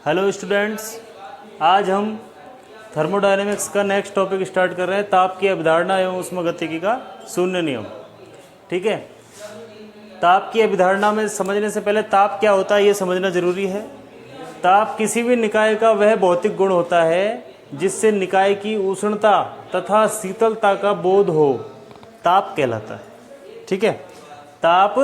Hello students, आज हम thermodynamics का नेक्स्ट टॉपिक स्टार्ट कर रहे हैं, ताप की अवधारणा एवं ऊष्मागतिकी का शून्य नियम। ठीक है, ताप की अवधारणा में समझने से पहले ताप क्या होता है ये समझना जरूरी है। ताप किसी भी निकाय का वह भौतिक गुण होता है जिससे निकाय की उष्णता तथा शीतलता का बोध हो, ताप कहलाता है। ठीक है, ताप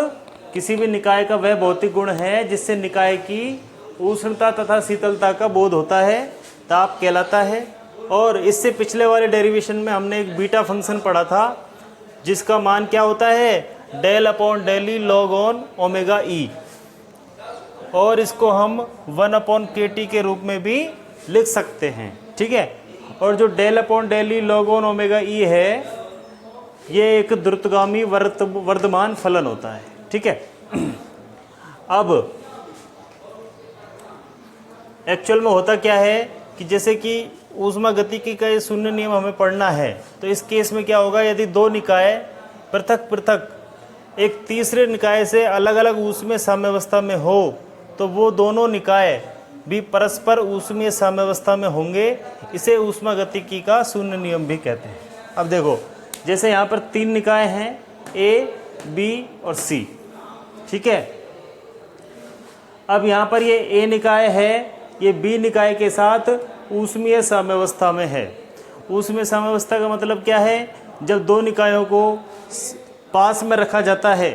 किसी भी निकाय का वह भौतिक गुण है जिससे निकाय की उष्णता तथा शीतलता का बोध होता है, ताप कहलाता है। और इससे पिछले वाले डेरिवेशन में हमने एक बीटा फंक्शन पढ़ा था जिसका मान क्या होता है, del upon del E log on omega E, और इसको हम 1 अपॉन के टी के रूप में भी लिख सकते हैं। ठीक है, और जो del upon del E log on omega E है ये एक द्रुतगामी वर्धमान फलन होता है। ठीक है, अब एक्चुअल में होता क्या है कि जैसे कि ऊष्मागतिकी का ये शून्य नियम हमें पढ़ना है, तो इस केस में क्या होगा, यदि दो निकाय पृथक पृथक एक तीसरे निकाय से अलग अलग ऊष्मीय साम्यावस्था में हो तो वो दोनों निकाय भी परस्पर ऊष्मीय साम्यावस्था में होंगे। इसे ऊष्मागतिकी का शून्य नियम भी कहते हैं। अब देखो, जैसे यहाँ पर तीन निकाय हैं, ए, बी और सी। ठीक है, अब यहाँ पर ये ए निकाय है, ये बी निकाय के साथ ऊष्मीय साम्यावस्था में है। ऊष्मीय साम्यावस्था का मतलब क्या है, जब दो निकायों को पास में रखा जाता है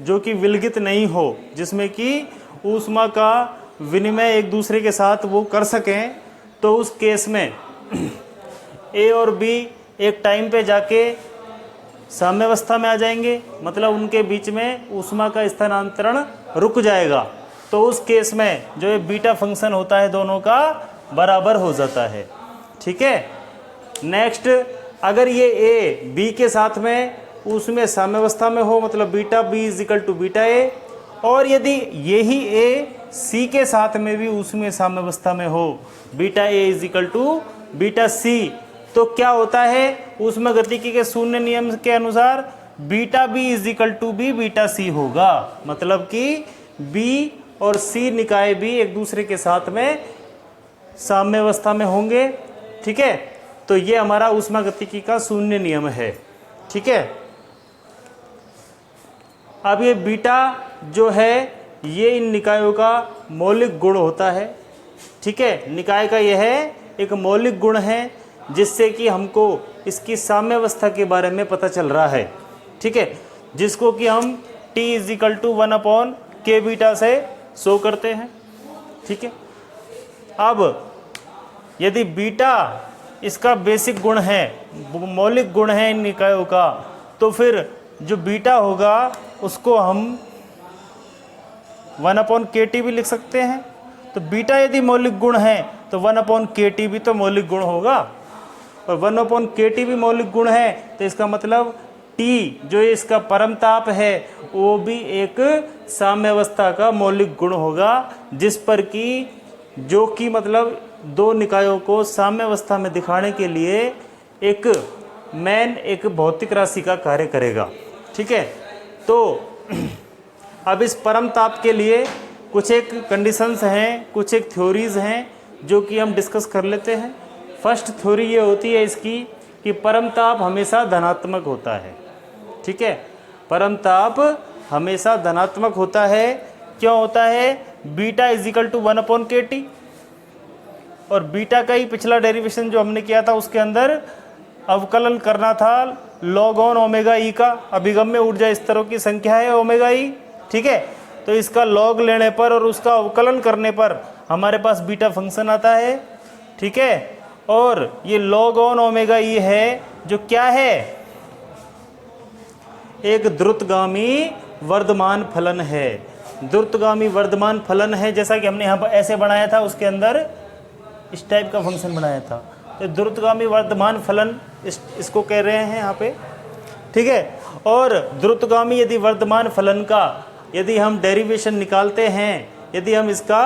जो कि विलगित नहीं हो, जिसमें कि ऊष्मा का विनिमय एक दूसरे के साथ वो कर सकें, तो उस केस में ए और बी एक टाइम पे जाके साम्यावस्था में आ जाएंगे, मतलब उनके बीच में ऊष्मा का स्थानांतरण रुक जाएगा। तो उस केस में जो ये बीटा फंक्शन होता है दोनों का बराबर हो जाता है। ठीक है, नेक्स्ट, अगर ये ए बी के साथ में उसमें साम्यावस्था में हो, मतलब beta B is equal to beta A, और यदि यही ए सी के साथ में भी उसमें साम्यावस्था में हो, beta A is equal to beta C, तो क्या होता है, ऊष्मागतिकी के शून्य नियम के अनुसार beta B is equal to B beta C होगा। मतलब कि बी और सी निकाय भी एक दूसरे के साथ में साम्यावस्था में होंगे। ठीक है, तो ये हमारा ऊष्मागतिकी का शून्य नियम है। ठीक है, अब ये बीटा जो है ये इन निकायों का मौलिक गुण होता है। ठीक है, निकाय का यह एक मौलिक गुण है जिससे कि हमको इसकी साम्यावस्था के बारे में पता चल रहा है। ठीक है, जिसको कि हम t is equal to 1 upon k beta से शो करते हैं। ठीक है, अब यदि बीटा इसका बेसिक गुण है, मौलिक गुण है इन निकायों का, तो फिर जो बीटा होगा उसको हम 1 अपॉन के टी भी लिख सकते हैं। तो बीटा यदि मौलिक गुण है तो 1 अपॉन के टी भी तो मौलिक गुण होगा, और 1 अपॉन के टी भी मौलिक गुण है, तो इसका मतलब टी जो इसका परम ताप है वो भी एक साम्यावस्था का मौलिक गुण होगा, जिस पर कि जो कि मतलब दो निकायों को साम्यावस्था में दिखाने के लिए एक भौतिक राशि का कार्य करेगा। ठीक है, तो अब इस परम ताप के लिए कुछ एक कंडीशंस हैं, कुछ एक थ्योरीज हैं जो कि हम डिस्कस कर लेते हैं। फर्स्ट थ्योरी ये होती है इसकी कि परम ताप हमेशा धनात्मक होता है। ठीक है, परम ताप हमेशा धनात्मक होता है। क्यों होता है, beta is equal to 1 upon k T, और बीटा का ही पिछला डेरिवेशन जो हमने किया था उसके अंदर अवकलन करना था लॉग ऑन ओमेगा ई का। अभिगम्य ऊर्जा स्तरों की संख्या है ओमेगा ई। ठीक है, तो इसका लॉग लेने पर और उसका अवकलन करने पर हमारे पास बीटा फंक्शन आता है। ठीक है, और ये लॉग ऑन ओमेगा ई है जो क्या है, एक द्रुतगामी वर्धमान फलन है। द्रुतगामी वर्धमान फलन है, जैसा कि हमने यहाँ पर ऐसे बनाया था, उसके अंदर इस टाइप का फंक्शन बनाया था। तो द्रुतगामी वर्धमान फलन इसको कह रहे हैं यहाँ पे। ठीक है, और द्रुतगामी यदि वर्धमान फलन का यदि हम डेरिवेशन निकालते हैं, यदि हम इसका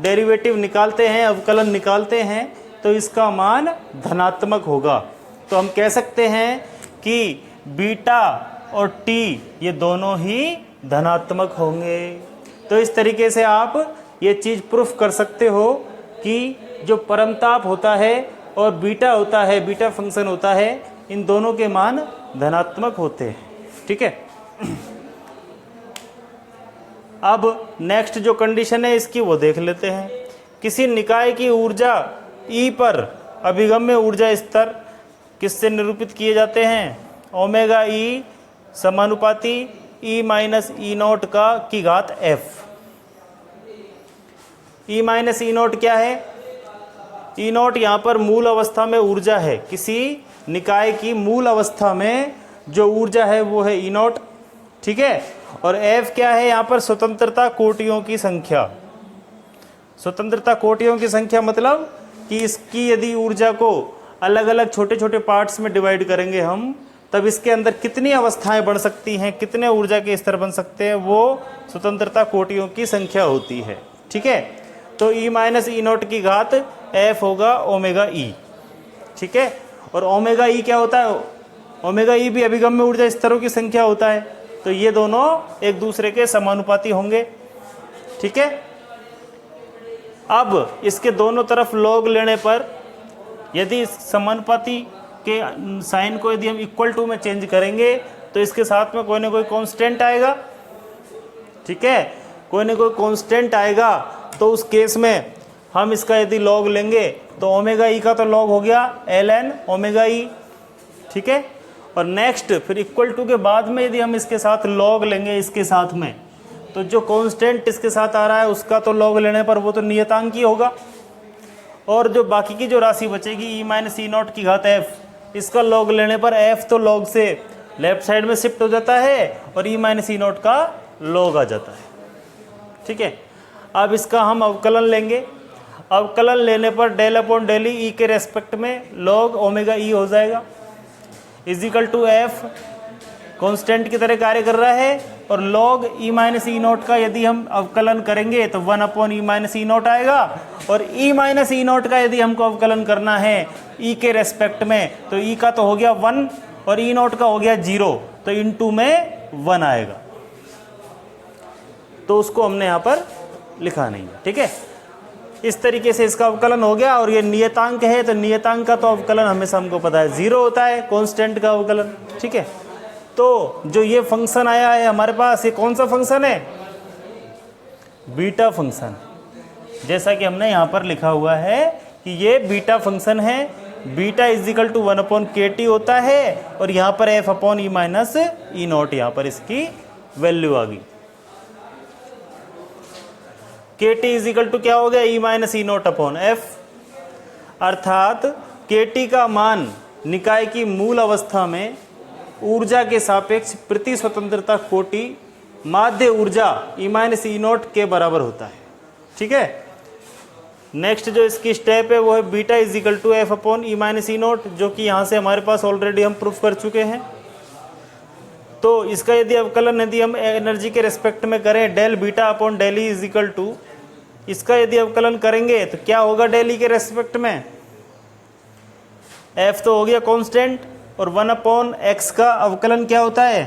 डेरिवेटिव निकालते हैं, अवकलन निकालते हैं, तो इसका मान धनात्मक होगा। तो हम कह सकते हैं कि बीटा और टी ये दोनों ही धनात्मक होंगे। तो इस तरीके से आप ये चीज़ प्रूफ कर सकते हो कि जो परमताप होता है और बीटा होता है, बीटा फंक्शन होता है, इन दोनों के मान धनात्मक होते हैं। ठीक है। अब नेक्स्ट जो कंडीशन है इसकी वो देख लेते हैं। किसी निकाय की ऊर्जा E पर अभिगम्य ऊर्जा स्तर किससे निरूपित किए जाते हैं? ओमेगा E समानुपाती E माइनस ई नोट की घात F। E minus E note क्या है? ई नोट यहाँ पर मूल अवस्था में ऊर्जा है। किसी निकाय की मूल अवस्था में जो ऊर्जा है वो है ई नोट। ठीक है। और F क्या है? यहाँ पर स्वतंत्रता कोटियों की संख्या। स्वतंत्रता कोटियों की संख्या मतलब कि इसकी यदि ऊर्जा को अलग अलग छोटे छोटे पार्ट्स में डिवाइड करेंगे हम, तब इसके अंदर कितनी अवस्थाएं बन सकती हैं, कितने ऊर्जा के स्तर बन सकते हैं, वो स्वतंत्रता कोटियों की संख्या होती है। ठीक है। तो E माइनस ई नोट की घात F होगा ओमेगा E। ठीक है। और ओमेगा E क्या होता है? ओमेगा E भी अभिगम्य ऊर्जा स्तरों की संख्या होता है। तो ये दोनों एक दूसरे के समानुपाती होंगे। ठीक है। अब इसके दोनों तरफ लॉग लेने पर यदि समानुपाती के साइन को यदि हम इक्वल टू में चेंज करेंगे तो इसके साथ में कोई ना कोई कांस्टेंट आएगा। ठीक है। कोई ना कोई कांस्टेंट आएगा तो उस केस में हम इसका यदि लॉग लेंगे तो ओमेगा ई का तो लॉग हो गया ln ओमेगा ई। ठीक है। और नेक्स्ट फिर इक्वल टू के बाद में यदि हम इसके साथ लॉग लेंगे इसके साथ में, तो जो कांस्टेंट इसके साथ आ रहा है उसका तो लॉग लेने पर वो तो नियतांक ही होगा। और जो बाकी की जो राशि बचेगी E माइनस ई नोट की घात F, इसका लॉग लेने पर F तो लॉग से लेफ्ट साइड में शिफ्ट हो जाता है और E माइनस ई नोट का लॉग आ जाता है। ठीक है। अब इसका हम अवकलन लेंगे। अवकलन लेने पर डेल अपॉन डेल ई के रेस्पेक्ट में लॉग ओमेगा ई हो जाएगा इजिकल टू एफ कांस्टेंट की तरह कार्य कर रहा है। और लॉग ई माइनस ई नोट का यदि हम अवकलन करेंगे तो 1 upon E minus E note आएगा। और ई माइनस ई नोट का यदि हमको अवकलन करना है ई के रेस्पेक्ट में, तो ई का तो हो गया 1 और ई नोट का हो गया 0, तो इनटू में 1 आएगा। तो उसको हमने यहाँ पर लिखा नहीं है। ठीक है। इस तरीके से इसका अवकलन हो गया। और ये नियतांक है तो नियतांक का तो अवकलन हमेशा हमको पता है 0 होता है, कांस्टेंट का अवकलन। ठीक है। तो जो ये फंक्शन आया है हमारे पास, ये कौन सा फंक्शन है? Beta function. जैसा कि हमने यहाँ पर लिखा हुआ है कि ये बीटा फंक्शन है। Beta is equal to 1 upon k T होता है और यहाँ पर F upon E minus E note, यहाँ पर इसकी वैल्यू आ गई। के टी इजिकल टू क्या हो गया? ई minus E naught upon F. अर्थात के टी का मान निकाय की मूल अवस्था में ऊर्जा के सापेक्ष प्रति स्वतंत्रता कोटि माध्य ऊर्जा ई माइनस ई नोट के बराबर होता है। ठीक है। नेक्स्ट जो इसकी स्टेप है वो है beta is equal to F upon E minus E naught, जो कि यहाँ से हमारे पास ऑलरेडी हम प्रूफ कर चुके हैं। तो इसका यदि अवकलन यदि हम एनर्जी के रेस्पेक्ट में करें, del beta upon del E is equal to, इसका यदि अवकलन करेंगे तो क्या होगा डेल ई के रेस्पेक्ट में? एफ तो हो गया कांस्टेंट और 1 अपॉन एक्स का अवकलन क्या होता है?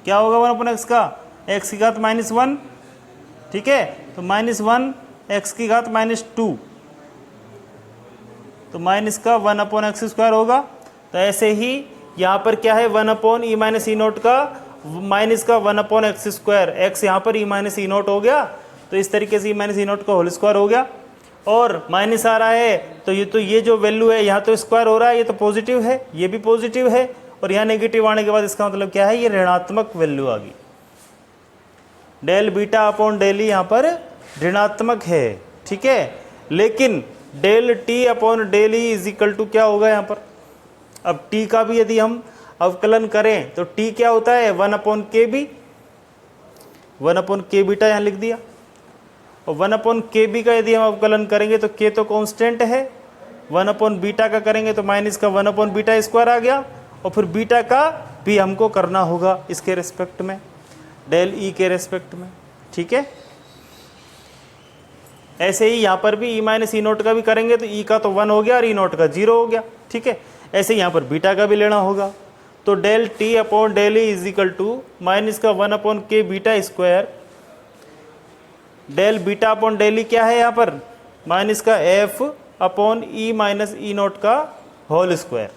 क्या होगा 1 अपॉन एक्स का? एक्स की घात -1। ठीक है। तो -1 एक्स की घात -2, तो माइनस का 1 अपॉन एक्स स्क्वायर होगा। तो ऐसे ही यहाँ पर क्या है? 1 upon E minus E note का माइनस का 1 अपॉन एक्स स्क्वायर, एक्स यहाँ पर ई माइनस ई नोट हो गया। तो इस तरीके से ई माइनस ई नोट का होल स्क्वायर हो गया। और माइनस आ रहा है तो ये जो वैल्यू है यहाँ तो स्क्वायर हो रहा है, ये तो पॉजिटिव है, ये भी पॉजिटिव है। और यहाँ नेगेटिव आने के बाद इसका मतलब क्या है? ये ऋणात्मक वैल्यू आ गई। Del beta upon del E यहाँ पर ऋणात्मक है। ठीक है। लेकिन del T upon del E is equal to क्या होगा यहाँ पर? अब टी का भी यदि हम अवकलन करें तो टी क्या होता है? 1 अपॉन के बी, 1 अपॉन के बीटा यहाँ लिख दिया। और 1 अपॉन के बी का यदि हम अवकलन करेंगे तो के तो कांस्टेंट है, 1 अपॉन बीटा का करेंगे तो माइनस का 1 अपॉन बीटा स्क्वायर आ गया। और फिर बीटा का भी हमको करना होगा इसके रेस्पेक्ट में, डेल ई के रेस्पेक्ट में। ठीक है। ऐसे ही यहाँ पर भी ई माइनस ई नोट का भी करेंगे तो ई का तो 1 हो गया और ई नोट का 0 हो गया। ठीक है। ऐसे यहाँ पर बीटा का भी लेना होगा। तो del T upon del E is equal to minus का 1 upon k beta square del beta upon del E क्या है यहाँ पर, माइनस का F upon E minus E naught का होल स्क्वायर।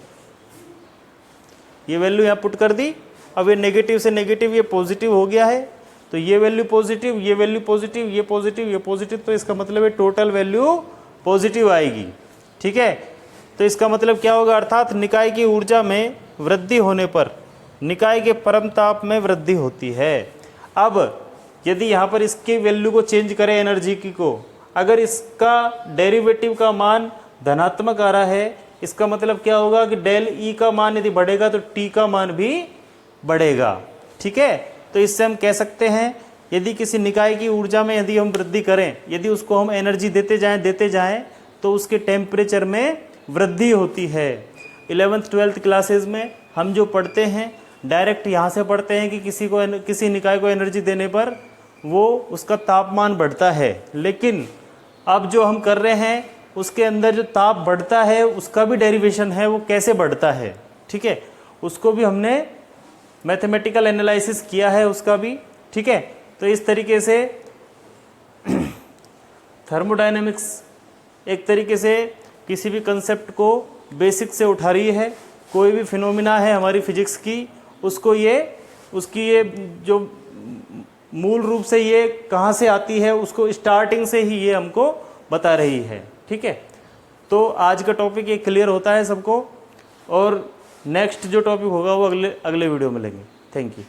ये वैल्यू यहाँ पुट कर दी। अब ये नेगेटिव से नेगेटिव ये पॉजिटिव हो गया है, तो ये वैल्यू पॉजिटिव, ये वैल्यू पॉजिटिव, ये पॉजिटिव, ये पॉजिटिव, तो इसका मतलब है टोटल वैल्यू पॉजिटिव आएगी। ठीक है, तो इसका मतलब क्या होगा, अर्थात निकाय की ऊर्जा में वृद्धि होने पर निकाय के परम ताप में वृद्धि होती है। अब यदि यहाँ पर इसकी वैल्यू को चेंज करें एनर्जी की को, अगर इसका डेरिवेटिव का मान धनात्मक आ रहा है, इसका मतलब क्या होगा कि डेल ई का मान यदि बढ़ेगा तो टी का मान भी बढ़ेगा। ठीक है, तो इससे हम कह सकते हैं यदि किसी निकाय की ऊर्जा में यदि हम वृद्धि करें, यदि उसको हम एनर्जी देते जाएं तो उसके टेम्परेचर में वृद्धि होती है। 11th 12th क्लासेज में हम जो पढ़ते हैं डायरेक्ट यहाँ से पढ़ते हैं कि किसी निकाय को एनर्जी देने पर वो उसका तापमान बढ़ता है, लेकिन अब जो हम कर रहे हैं उसके अंदर जो ताप बढ़ता है उसका भी डेरिवेशन है, वो कैसे बढ़ता है। ठीक है, उसको भी हमने मैथमेटिकल एनालिसिस किया है उसका भी। ठीक है, तो इस तरीके से थर्मोडायनेमिक्स एक तरीके से किसी भी कंसेप्ट को बेसिक से उठा रही है। कोई भी फिनोमिना है हमारी फिजिक्स की, उसको उसकी ये जो मूल रूप से ये कहाँ से आती है उसको स्टार्टिंग से ही ये हमको बता रही है। ठीक है, तो आज का टॉपिक ये क्लियर होता है सबको, और नेक्स्ट जो टॉपिक होगा वो अगले वीडियो में लेंगे। Thank you.